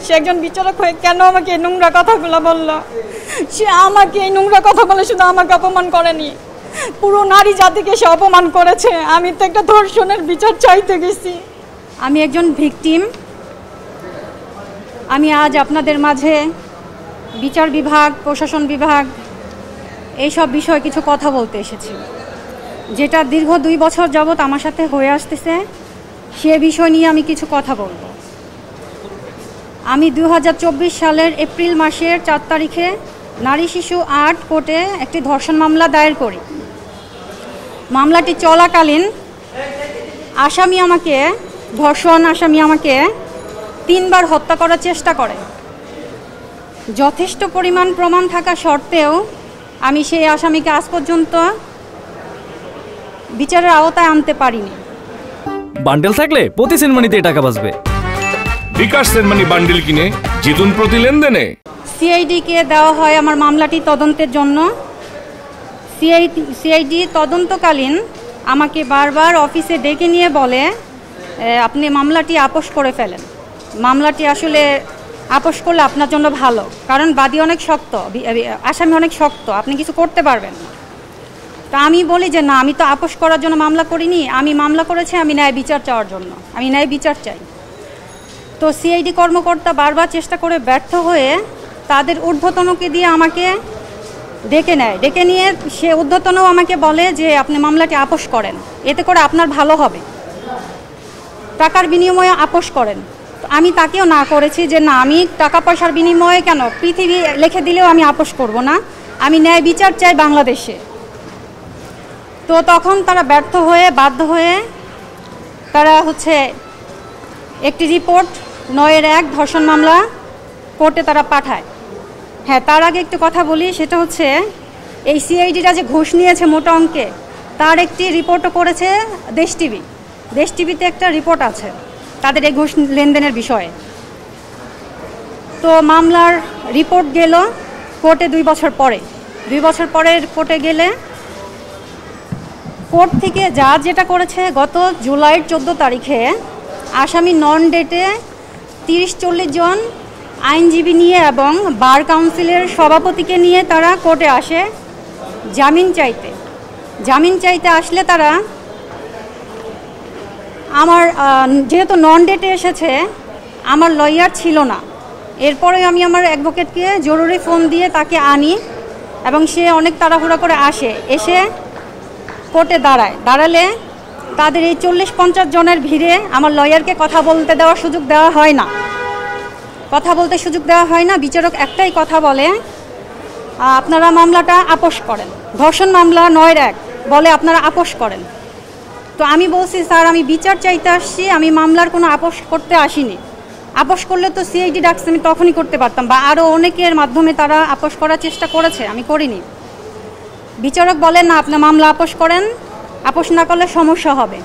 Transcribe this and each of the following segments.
সে একজন বিচারক হয়ে কেন আমাকে এই নোংরা কথাগুলো বলল? সে আমাকে এই নোংরা কথা বলে শুধু আমাকে অপমান করেনি, পুরো নারী জাতিকে সে অপমান করেছে। আমি তো একটা ধর্ষণের বিচার চাইতে গেছি। আমি একজন ভিকটিম। আমি আজ আপনাদের মাঝে বিচার বিভাগ, প্রশাসন বিভাগ এইসব বিষয়ে কিছু কথা বলতে এসেছি, যেটা দীর্ঘ 2 বছর যাবৎ আমার সাথে হয়ে আসতেছে। সে বিষয় নিয়ে আমি কিছু কথা বলবো। আমি 2024 সালের এপ্রিল মাসের 4 তারিখে নারী শিশু 8 কোর্টে একটি ধর্ষণ মামলা দায়ের করি। মামলাটি চলাকালীন ধর্ষণ আসামি আমাকে 3 বার হত্যা করার চেষ্টা করে। যথেষ্ট পরিমাণ প্রমাণ থাকা সত্ত্বেও আমি সেই আসামিকে আজ পর্যন্ত বিচারের আওতায় আনতে পারিনি। বান্ডেল থাকলে প্রতি সেনমানিতে টাকা বাঁচবে। বিকাশ সেনমানি বান্ডেল কিনে জিতুন প্রতি লেনদেনে। সিআইডিকে দেওয়া হয় আমার মামলাটি তদন্তের জন্য। সিআইডি তদন্তকালীন আমাকে বারবার অফিসে ডেকে নিয়ে বলে, আপনি মামলাটি আপোষ করে ফেলেন। মামলাটি আসলে আপোষ করলে আপনার জন্য ভালো, কারণ বাদী অনেক শক্ত, আসামি অনেক শক্ত, আপনি কিছু করতে পারবেন না। তা আমি বলি যে না, আমি তো আপোষ করার জন্য মামলা করিনি, আমি মামলা করেছি আমি ন্যায় বিচার চাওয়ার জন্য, আমি ন্যায় বিচার চাই। তো সিআইডি কর্মকর্তা বারবার চেষ্টা করে ব্যর্থ হয়ে তাদের ঊর্ধ্বতনকে দিয়ে আমাকে ডেকে নেয়। ডেকে নিয়ে সে ঊর্ধ্বতনও আমাকে বলে যে আপনি মামলাটি আপোষ করেন, এতে করে আপনার ভালো হবে, টাকার বিনিময়ে আপোষ করেন। আমি তাকেও না করেছি যে না, আমি টাকা পয়সার বিনিময়ে কেন, পৃথিবী লিখে দিলেও আমি আপোষ করব না, আমি ন্যায় বিচার চাই বাংলাদেশে। তো তখন তারা ব্যর্থ হয়ে বাধ্য হয়ে তারা একটি রিপোর্ট 9-1 ধর্ষণ মামলা কোর্টে তারা পাঠায়। হ্যাঁ, তার আগে একটু কথা বলি, সেটা হচ্ছে এই সিআইডিটা যে ঘুষ নিয়েছে মোটা অঙ্কে, তার একটি রিপোর্টও করেছে দেশ টিভি। দেশ টিভিতে একটা রিপোর্ট আছে তাদের এই ঘুষ লেনদেনের বিষয়ে। তো মামলার রিপোর্ট গেল কোর্টে 2 বছর পরে। 2 বছর পরে কোর্টে গেলে কোর্ট থেকে জাজ যেটা করেছে, গত জুলাইয়ের 14 তারিখে আসামি নন ডেটে 30-40 জন আইনজীবী নিয়ে এবং বার কাউন্সিলের সভাপতিকে নিয়ে তারা কোর্টে আসে জামিন চাইতে। জামিন চাইতে আসলে তারা যেহেতু নন ডেটে এসেছে, আমার লয়ার ছিল না। এরপরে আমি আমার অ্যাডভোকেটকে জরুরি ফোন দিয়ে তাকে আনি এবং সে অনেক তাড়াহুড়া করে এসে কোর্টে দাঁড়ালে তাদের এই 40-50 জনের ভিড়ে আমার লয়ারকে কথা বলতে দেওয়ার সুযোগ দেওয়া হয় না। বিচারক একটাই কথা বলে, আপনারা মামলাটা আপোষ করেন। ধর্ষণ মামলা 9-1 বলে আপনারা আপোষ করেন। তো আমি বলছি, স্যার আমি বিচার চাইতে আসছি, আমি মামলার কোনো আপোষ করতে আসিনি। আপোষ করলে তো সিআইডি ডাকছে, আমি তখনই করতে পারতাম, বা আরও অনেকের মাধ্যমে তারা আপোষ করার চেষ্টা করেছে, আমি করিনি। বিচারক বলেন না, আপনার মামলা আপোষ করেন, আপোষ না করলে সমস্যা হবে,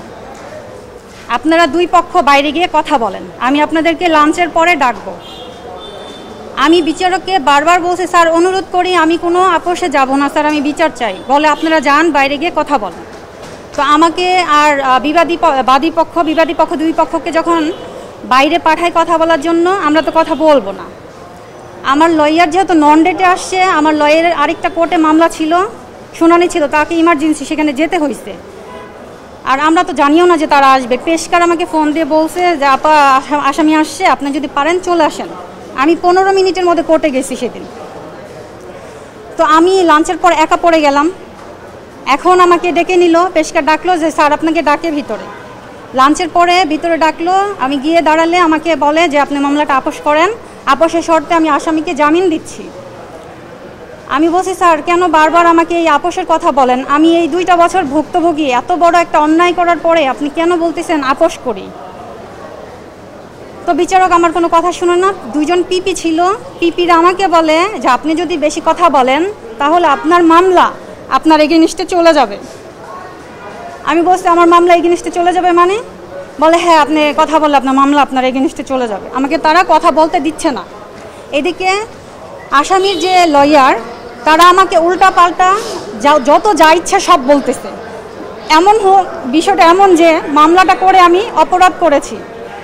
আপনারা 2 পক্ষ বাইরে গিয়ে কথা বলেন, আমি আপনাদেরকে লাঞ্চের পরে ডাকবো। আমি বিচারককে বারবার বলছি, স্যার অনুরোধ করি, আমি কোনো আপোষে যাব না স্যার, আমি বিচার চাই। বলে আপনারা যান, বাইরে গিয়ে কথা বলেন। তো আমাকে আর বিবাদী পক্ষ 2 পক্ষকে যখন বাইরে পাঠায় কথা বলার জন্য, আমরা তো কথা বলবো না। আমার লয়ার যেহেতু নন ডেটে আসছে, আমার লয়ারের আরেকটা কোর্টে মামলা ছিল, শুনানি ছিল, তাকে ইমার্জেন্সি সেখানে যেতে হয়েছে। আর আমরা তো জানিও না যে তারা আসবে। পেশকার আমাকে ফোন দিয়ে বলছে যে আপা আসামি আসছে, আপনি যদি পারেন চলে আসেন। আমি 15 মিনিটের মধ্যে কোর্টে গেছি সেদিন। তো আমি লাঞ্চের পর একা পড়ে গেলাম। এখন আমাকে ডেকে নিল, পেশকার ডাকলো যে স্যার আপনাকে ডাকে ভিতরে। লাঞ্চের পরে ভিতরে ডাকলো, আমি গিয়ে দাঁড়ালে আমাকে বলে যে আপনি মামলাটা আপোষ করেন, আপোষের শর্তে আমি আসামিকে জামিন দিচ্ছি। আমি বলছি, স্যার কেন বারবার আমাকে এই আপোষের কথা বলেন? আমি এই 2টা বছর ভুক্তভোগী, এত বড় একটা অন্যায় করার পরে আপনি কেন বলতেছেন আপোষ করি? তো বিচারক আমার কোনো কথা শুনে না। 2 জন পিপি ছিল, পিপিরা আমাকে বলে যে আপনি যদি বেশি কথা বলেন তাহলে আপনার মামলা আপনার এগেইনস্টে চলে যাবে। আমি বলছি, আমার মামলা এগেইনস্টে চলে যাবে মানে? বলে হ্যাঁ, আপনি কথা বললে আপনার মামলা আপনার এগেইনস্টে চলে যাবে। আমাকে তারা কথা বলতে দিচ্ছে না। এদিকে আসামির যে লয়ার, তারা আমাকে উল্টা পাল্টা যত যা ইচ্ছা সব বলতেছে। বিষয়টা এমন যে মামলাটা করে আমি অপরাধ করেছি,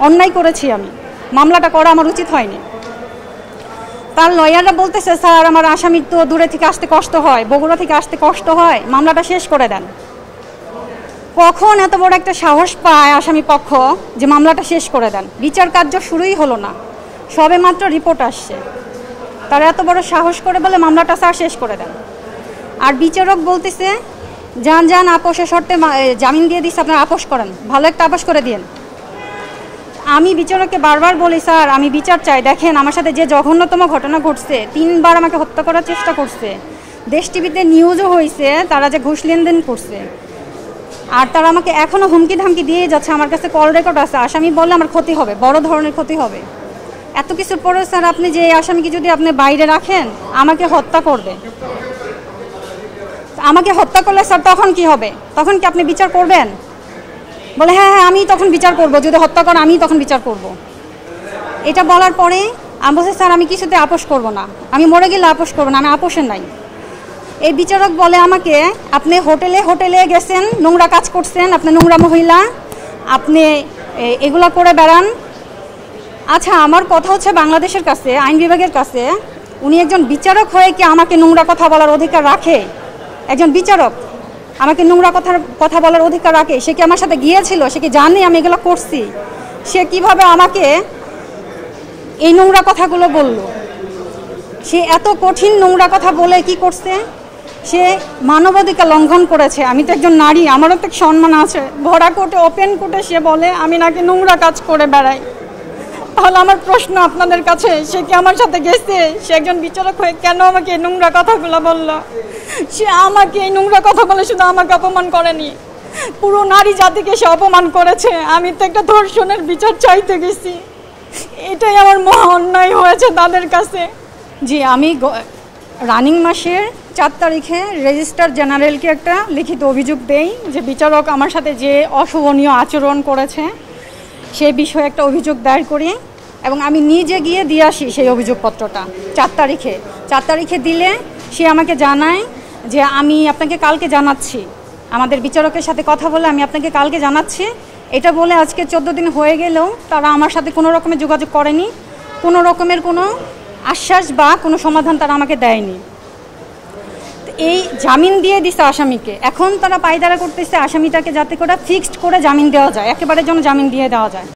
অন্যায় করেছি, আমি মামলাটা করা আমার উচিত হয়নি। তার লয়াররা বলতেছে স্যার আমার আসামির তো দূরে থেকে আসতে কষ্ট হয়, বগুড়া থেকে আসতে কষ্ট হয়, মামলাটা শেষ করে দেন। কখন এত বড় একটা সাহস পায় আসামি পক্ষ যে মামলাটা শেষ করে দেন? বিচার কার্য শুরুই হলো না, সবে মাত্র রিপোর্ট আসছে, তারা এত বড় সাহস করে বলে মামলাটা স্যার শেষ করে দেন। আর বিচারক বলতেছে যান আপোষের শর্তে জামিন দিয়ে দিচ্ছে, আপনারা আপোষ করেন, ভালো একটা আপোষ করে দিন। আমি বিচারককে বারবার বলি স্যার আমি বিচার চাই, দেখেন আমার সাথে যে জঘন্যতম ঘটনা ঘটছে, 3 বার আমাকে হত্যা করার চেষ্টা করছে, দেশ টিভিতে নিউজও হয়েছে তারা যে ঘুষ লেনদেন করছে, আর তারা আমাকে এখনও হুমকি ধামকি দিয়ে যাচ্ছে, আমার কাছে কল রেকর্ড আছে, আসামি বললে আমার ক্ষতি হবে, বড় ধরনের ক্ষতি হবে। এত কিছুর পরে স্যার আপনি যে আসামিকে যদি আপনি বাইরে রাখেন আমাকে হত্যা করবে, আমাকে হত্যা করলে স্যার তখন কি হবে? তখন কি আপনি বিচার করবেন? বলে হ্যাঁ আমি তখন বিচার করব, যদি হত্যা করেন আমি তখন বিচার করব। এটা বলার পরে আমি বলছি স্যার আমি কিছুতে আপোষ করব না, আমি মরে গেলে আপোষ করবো না, আমি আপোষের নাই। এই বিচারক বলে আমাকে আপনি হোটেলে গেছেন, নোংরা কাজ করছেন, আপনি নোংরা মহিলা, আপনি এগুলা করে বেড়ান। আচ্ছা আমার কথা হচ্ছে বাংলাদেশের কাছে, আইন বিভাগের কাছে, উনি একজন বিচারক হয়ে কি আমাকে নোংরা কথা বলার অধিকার রাখে? একজন বিচারক আমাকে নোংরা কথা বলার অধিকার রাখে? সে কি আমার সাথে গিয়েছিল? সে কি জানে আমি এগুলো করছি? সে কিভাবে আমাকে এই নোংরা কথাগুলো বলল? সে এত কঠিন নোংরা কথা বলে কি করছে? সে মানবাধিকার লঙ্ঘন করেছে। আমি তো একজন নারী, আমারও তো সম্মান আছে। ভরা কোর্টে, ওপেন কোর্টে সে বলে আমি নাকি নোংরা কাজ করে বেড়াই। তাহলে আমার প্রশ্ন আপনাদের কাছে, সে কি আমার সাথে গেছে? সে একজন বিচারক হয়ে কেন আমাকে এই নোংরা কথাগুলো বলল? সে আমাকে এই নোংরা কথা বলে শুধু আমাকে অপমান করেনি, পুরো নারী জাতিকে সে অপমান করেছে। আমি তো একটা ধর্ষণের বিচার চাইতে গেছি, এটাই আমার মহা অন্যায় হয়েছে তাদের কাছে। জি আমি রানিং মাসের 4 তারিখে রেজিস্ট্রার জেনারেলকে একটা লিখিত অভিযোগ দেই যে বিচারক আমার সাথে যে অশোভনীয় আচরণ করেছে সেই বিষয়ে একটা অভিযোগ দায়ের করি, এবং আমি নিজে গিয়ে দিয়ে আসি সেই অভিযোগপত্রটা 4 তারিখে দিলে সে আমাকে জানায় যে আমি আপনাকে কালকে জানাচ্ছি, আমাদের বিচারকের সাথে কথা বলে আমি আপনাকে কালকে জানাচ্ছি। এটা বলে আজকে 14 দিন হয়ে গেলেও তারা আমার সাথে কোনো রকমের যোগাযোগ করেনি, কোনো রকমের কোনো আশ্বাস বা কোনো সমাধান তারা আমাকে দেয়নি। এই জামিন দিয়ে দিছে আসামিকে, এখন তারা পায়দারা করতেছে আসামিটাকে যাতে করে ফিক্সড করে জামিন দেওয়া যায়, একেবারে যেন জামিন দিয়ে দেওয়া যায়।